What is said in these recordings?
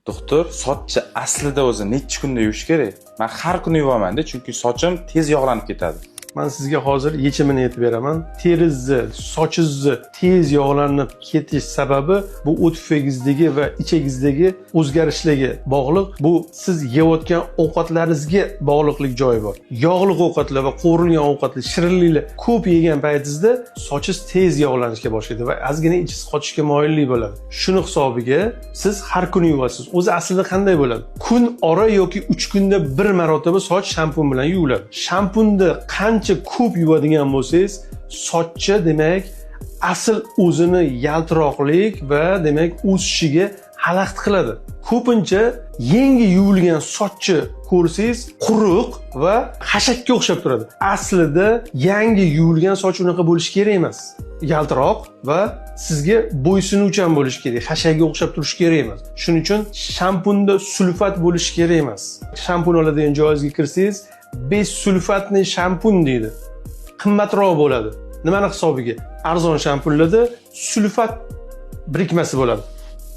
Doktor, sochni aslida o'zi necha kunda yuvish kerak? Men har kuni yuvaman-da, chunki sochim tez yog'lanib ketadi. Men sizga hozir yechimini aytib beraman. Teringizni, sochingizni tez yog'lanib ketish sababi bu o't tufagingizdagi va ichagingizdagi o'zgarishlarga bog'liq. Bu siz yeyotgan ovqatlaringizga bog'liqlik joyi bor. Yog'li ovqatlar va qovurilgan ovqatlar, shirinliklar ko'p yegan paytingizda sochingiz tez yog'lanishga boshlaydi va ozgina ichingiz qochishga moyillik bo'ladi. Shuni hisobiga siz har kuni yuvasiz. O'zi aslida qanday bo'ladi? Kun ora yoki 3 kunda bir marotaba soch shampun bilan yuviladi. Shampunni qancha ko'p yuvadigan bo'lsangiz, sochcha demak asl o'zini yaltiroqlik va demak o'sishiga xalaqit qiladi. Ko'pincha yangi yuvilgan sochni ko'rsangiz quruq va xashakka o'xshab turadi. Aslida yangi yuvilgan soch unaqa bo'lishi kerak emas. Yaltiroq va sizga bo'ysunuvchan bo'lishi kerak, xashakka o'xshab turishi kerak emas. Shuning uchun shampunda sulfat bo'lishi kerak emas. Shampun oladigan joyingizga kirsangiz, besulfatli shampun deydi. Qimmatroq bo'ladi. Nimani hisobiga? Arzon shampunlarda sulfat birikmasi bo'ladi.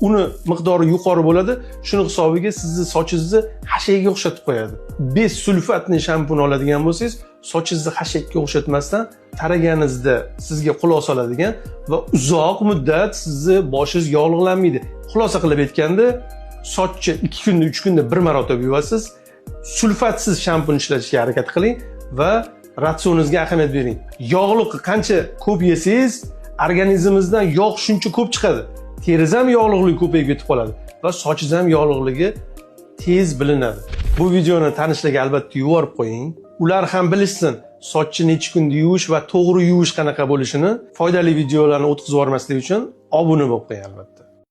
Uni miqdori yuqori bo'ladi. Shuni hisobiga sizni sochingizni xashakka o'xshatib qo'yadi. Besulfatli shampun oladigan bo'lsangiz, sochingizni xashakka o'xshatmasdan taraganingizda sizga quloq soladigan va uzoq muddat sizni boshingiz yog'liqlanmaydi. Xulosa qilib aytganda, sochni 2 kunda, 3 kunda bir marotaba yuvasiz. Sulfatsiz shampun ishlatishga harakat qiling va ratsioningizga ahamiyat bering. Yog'liq qancha ko'p yesangiz, organizmingizdan yog' shuncha ko'p chiqadi. Teringiz ham yog'liqligi ko'payib ketib qoladi va sochingiz ham yog'liqligi tez bilinadi. Bu videoni tanishlarga albatta yuborib qo'ying. Ular ham bilishsin, sochni necha kunda yuvish va to'g'ri yuvish qanaqa bo'lishini. Foydali videolarni o'tkazib yubormaslik uchun obuna bo'lib qo'ying albatta.